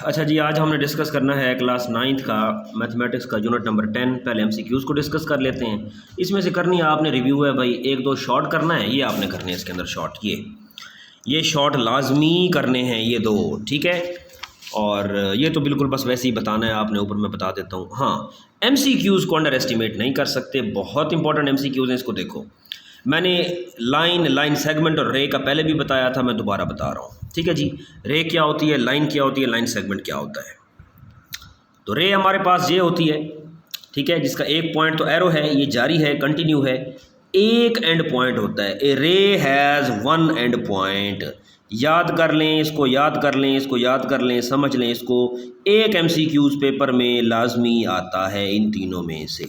अच्छा जी, आज हमने डिस्कस करना है क्लास 9th का मैथमेटिक्स का यूनिट नंबर 10। पहले एमसीक्यूज़ को डिस्कस कर लेते हैं। इसमें से करनी है आपने रिव्यू है भाई, एक दो शॉर्ट करना है, ये आपने करने हैं इसके अंदर शॉर्ट, ये शॉर्ट लाजमी करने हैं ये दो, ठीक है। और ये तो बिल्कुल बस वैसे ही बताना है आपने, ऊपर मैं बता देता हूँ। हाँ, एमसीक्यूज़ को अंडर एस्टिमेट नहीं कर सकते, बहुत इंपॉर्टेंट एमसीक्यूज़ हैं। इसको देखो, मैंने लाइन सेगमेंट और रे का पहले भी बताया था, मैं दोबारा बता रहा हूँ, ठीक है जी। रे क्या होती है, लाइन क्या होती है, लाइन सेगमेंट क्या होता है। तो रे हमारे पास ये होती है, ठीक है, जिसका एक पॉइंट तो एरो है, ये जारी है, कंटिन्यू है, एक एंड पॉइंट होता है। ए रे हैज़ वन एंड पॉइंट। याद कर लें इसको, याद कर लें इसको, याद कर लें, समझ लें इसको। एक एमसीक्यूज़ पेपर में लाजमी आता है इन तीनों में से,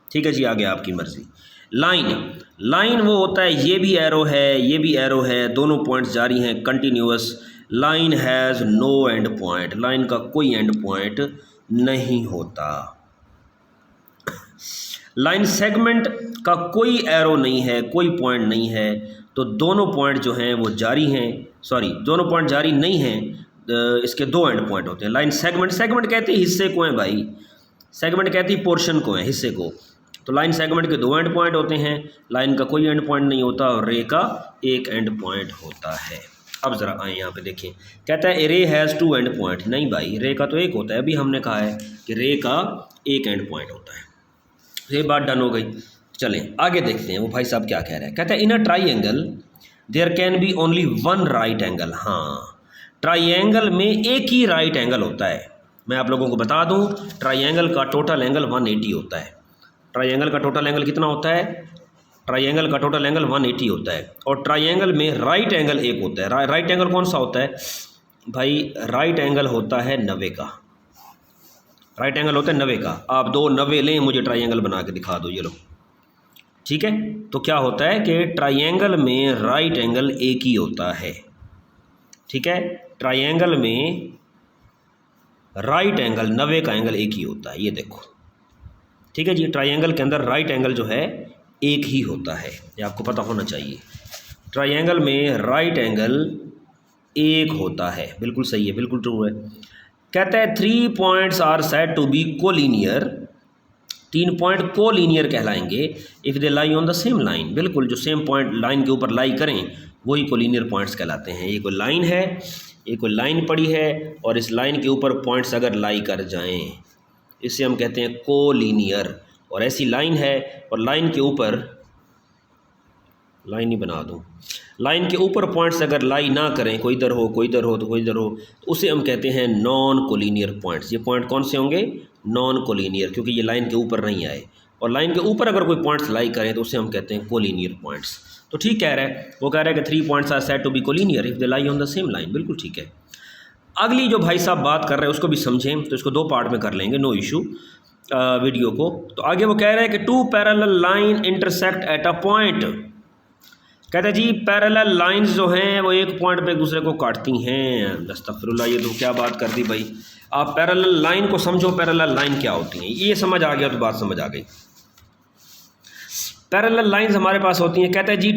ठीक है जी। आगे आपकी मर्ज़ी। लाइन वो होता है, ये भी एरो है, ये भी एरो है, दोनों पॉइंट्स जारी हैं, continuous. Line has no end point, line का कोई एंड पॉइंट नहीं होता। लाइन सेगमेंट का कोई एरो नहीं है, कोई पॉइंट नहीं है, तो दोनों पॉइंट जो हैं वो जारी हैं, दोनों पॉइंट जारी नहीं हैं, इसके दो एंड पॉइंट होते हैं। लाइन सेगमेंट कहती है हिस्से को है भाई, सेगमेंट कहती है पोर्शन को है, हिस्से को। तो लाइन सेगमेंट के दो एंड पॉइंट होते हैं, लाइन का कोई एंड पॉइंट नहीं होता, और रे का एक एंड पॉइंट होता है। अब ज़रा आए यहाँ पे देखें, कहता है रे हैज़ टू एंड पॉइंट। नहीं भाई, रे का तो एक होता है, अभी हमने कहा है कि रे का एक एंड पॉइंट होता है। ये बात डन हो गई। चलें आगे देखते हैं वो भाई साहब क्या कह रहे हैं। कहता है in a triangle there can be only one right angle. हाँ, ट्राइंगल में एक ही राइट एंगल होता है। मैं आप लोगों को बता दूं, ट्राइंगल का टोटल एंगल 180 होता है। ट्राइंगल का टोटल एंगल कितना होता है? ट्राइंगल का टोटल एंगल 180 होता है। और ट्राइंगल में राइट एंगल एक होता है। राइट एंगल कौन सा होता है भाई? राइट एंगल होता है 90 का। राइट एंगल होता है 90 का। आप दो 90 लें, मुझे ट्राइंगल बना के दिखा दो, ये लो, ठीक है। तो क्या होता है कि ट्राइंगल में राइट एंगल एक ही होता है, ठीक है। ट्राइंगल में राइट एंगल 90 का एंगल एक ही होता है, ये देखो, ठीक है जी। ट्राइंगल के अंदर राइट एंगल जो है एक ही होता है, ये आपको पता होना चाहिए। ट्राइंगल में राइट एंगल एक होता है, बिल्कुल सही है, बिल्कुल ट्रू है। कहता है 3 points are said to be collinear. 3 point collinear कहलाएंगे if they lie on the same line. बिल्कुल, जो सेम पॉइंट लाइन के ऊपर लाई करें वही कोलिनियर पॉइंट्स कहलाते हैं। ये कोई लाइन है, ये कोई लाइन पड़ी है, और इस लाइन के ऊपर पॉइंट्स अगर लाई कर जाएं, इसे हम कहते हैं कोलिनियर। और ऐसी लाइन है, और लाइन के ऊपर, लाइन ही बना दूँ, लाइन के ऊपर पॉइंट्स अगर लाई ना करें, कोई इधर हो, कोई इधर हो, तो कोई इधर हो, तो उसे हम कहते हैं नॉन कोलिनियर पॉइंट्स। ये पॉइंट कौन से होंगे? नॉन कोलिनियर, क्योंकि ये लाइन के ऊपर नहीं आए। और लाइन के ऊपर अगर कोई पॉइंट्स लाई करें तो उसे हम कहते हैं कोलिनियर पॉइंट्स। तो ठीक कह रहा है, वो कह रहा है कि 3 points are said to be collinear if they lie on the same line. बिल्कुल ठीक है। अगली जो भाई साहब बात कर रहे हैं उसको भी समझें, तो इसको 2 पार्ट में कर लेंगे, नो इशू वीडियो को। तो आगे वो कह रहे हैं कि 2 parallel line intersect at a point. कहते हैं जी पैरेलल लाइंस जो हैं वो एक पॉइंट पे एक दूसरे को काटती हैं। अस्तगफिरुल्लाह, ये तो क्या बात कर दी भाई। आप पैरेलल लाइन को समझो, पैरेलल लाइन क्या होती हैं, ये समझ आ गया तो बात समझ आ गई। पैरेलल लाइंस हमारे पास होती हैं। कहते हैं जी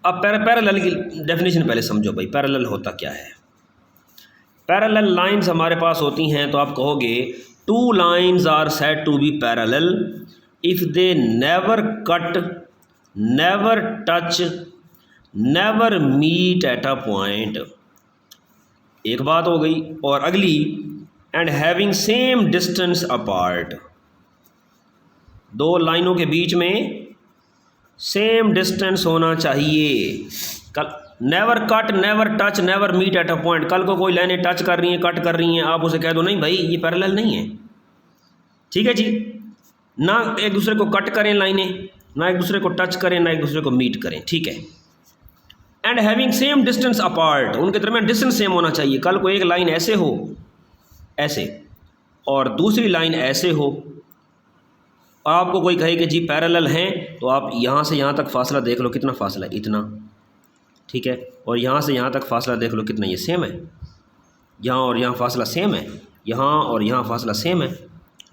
अब पैरेलल की डेफिनेशन पहले समझो भाई, पैरेलल होता क्या है। पैरेलल लाइंस हमारे पास होती हैं तो आप कहोगे 2 lines are said to be parallel if they never cut, never touch, never meet at a point. एक बात हो गई। और अगली, and having same distance apart. 2 लाइनों के बीच में सेम डिस्टेंस होना चाहिए। कल never cut, never touch, never meet at a point. कल को कोई लाइनें टच कर रही हैं, कट कर रही हैं, आप उसे कह दो नहीं भाई ये पैरेलल नहीं है, ठीक है जी। ना एक दूसरे को कट करें लाइनें, ना एक दूसरे को टच करें, ना एक दूसरे को मीट करें, ठीक है। And having same distance apart, उनके दरमियान डिस्टेंस सेम होना चाहिए। कल को एक लाइन ऐसे हो, ऐसे, और दूसरी लाइन ऐसे हो, आपको कोई कहे कि जी पैरेलल हैं, तो आप यहाँ से यहाँ तक फासला देख लो, कितना फासला है, इतना, ठीक है। और यहाँ से यहाँ तक फासला देख लो कितना, ये सेम है। यहाँ और यहाँ फासला सेम है, यहाँ और यहाँ फासला सेम है,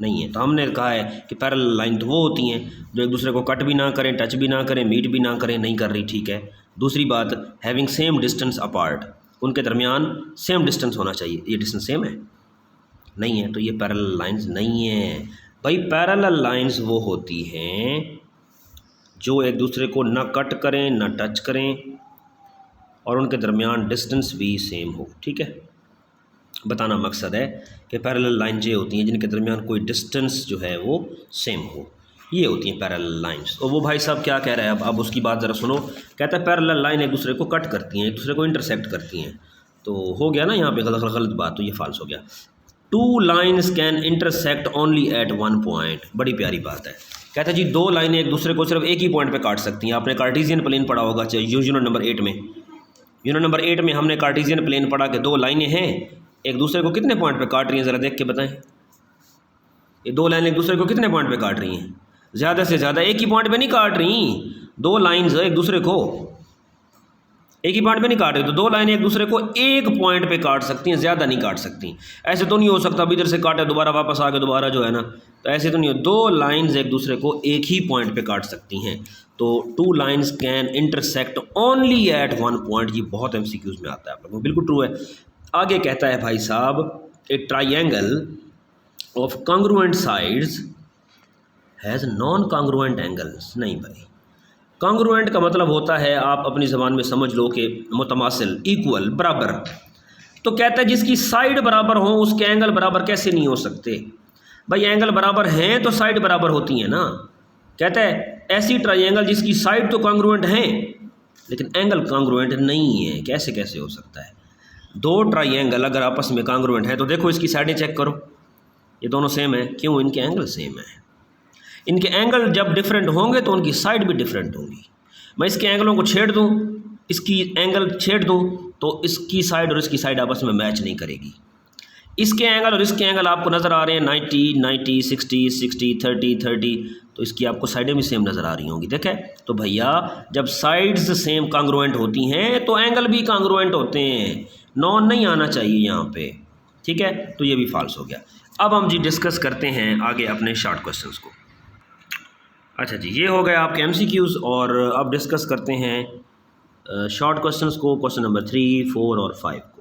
नहीं है। तो हमने कहा है कि पैरेलल लाइन तो वो होती हैं जो एक दूसरे को कट भी ना करें, टच भी ना करें, मीट भी ना करें, नहीं कर रही, ठीक है। दूसरी बात, हैविंग सेम डिस्टेंस अपार्ट, उनके दरमियान सेम डिस्टेंस होना चाहिए। ये डिस्टेंस सेम है? नहीं है, तो ये पैरेलल लाइंस नहीं है भाई। पैरेलल लाइंस वो होती हैं जो एक दूसरे को ना कट करें ना टच करें और उनके दरमियान डिस्टेंस भी सेम हो। ठीक है, बताना मकसद है कि पैरेलल लाइन ये होती हैं जिनके दरमियान कोई डिस्टेंस जो है वो सेम हो, ये होती हैं पैरेलल लाइंस। और वो भाई साहब क्या कह रहा है, अब उसकी बात ज़रा सुनो। कहता है पैरेलल लाइन एक दूसरे को कट करती हैं, एक दूसरे को इंटरसेक्ट करती हैं। तो हो गया ना यहाँ पे गलत बात, तो ये फाल्स हो गया। Two lines can intersect only at one point. बड़ी प्यारी बात है। कहता है जी दो लाइनें एक दूसरे को सिर्फ एक ही पॉइंट पे काट सकती हैं। आपने कार्टेशियन प्लेन पढ़ा होगा यूनिट नंबर 8 में। यूनिट नंबर 8 में हमने कार्टेशियन प्लेन पढ़ा कि दो लाइनें हैं, एक दूसरे को कितने पॉइंट पे काट रही हैं, ज़रा देख के बताएं। ये दो लाइनें एक दूसरे को कितने पॉइंट पे काट रही हैं? ज़्यादा से ज़्यादा एक ही पॉइंट पे नहीं काट रही। दो लाइन्स एक दूसरे को एक ही पॉइंट पे नहीं काट रही, तो दो लाइनें एक दूसरे को एक पॉइंट पे काट सकती हैं, ज़्यादा नहीं काट सकती। ऐसे तो नहीं हो सकता अब इधर से काटे दोबारा वापस आके दोबारा जो है ना, तो ऐसे तो नहीं हो। दो लाइन्स एक दूसरे को एक ही पॉइंट पे काट सकती हैं। तो two lines can intersect only at one point. ये बहुत MCQs में आता है आप लोगों को, बिल्कुल ट्रू है। आगे कहता है भाई साहब ए triangle of congruent sides has non congruent angles. नहीं भाई, कॉन्ग्रुएंट का मतलब होता है, आप अपनी ज़बान में समझ लो कि मुतमासिल, इक्वल, बराबर। तो कहता है जिसकी साइड बराबर हो उसके एंगल बराबर कैसे नहीं हो सकते? भाई एंगल बराबर हैं तो साइड बराबर होती हैं ना। कहता है ऐसी ट्राइंगल जिसकी साइड तो कॉन्ग्रुएंट हैं लेकिन एंगल कॉन्ग्रुएंट नहीं है, कैसे कैसे हो सकता है? दो ट्राइंगल अगर आपस में कॉन्ग्रुएंट है तो देखो इसकी साइडें चेक करो, ये दोनों सेम है। क्यों? इनके एंगल सेम है। इनके एंगल जब डिफरेंट होंगे तो उनकी साइड भी डिफरेंट होंगी। मैं इसके एंगलों को छेड़ दूं, इसकी एंगल छेड़ दूं, तो इसकी साइड और इसकी साइड आपस में मैच नहीं करेगी। इसके एंगल और इसके एंगल आपको नज़र आ रहे हैं 90 90 60 60 30 30, तो इसकी आपको साइडें भी सेम नज़र आ रही होंगी। देखें तो भैया जब साइड्स सेम कॉन्ग्रुएंट होती हैं तो एंगल भी कॉन्ग्रुएंट होते हैं। नॉन नहीं आना चाहिए यहाँ पे, ठीक है। तो ये भी फॉल्स हो गया। अब हम जी डिस्कस करते हैं आगे अपने शॉर्ट क्वेश्चंस को। अच्छा जी, ये हो गया आपके MCQs और अब डिस्कस करते हैं शॉर्ट क्वेश्चंस को, क्वेश्चन नंबर 3, 4 और 5 को।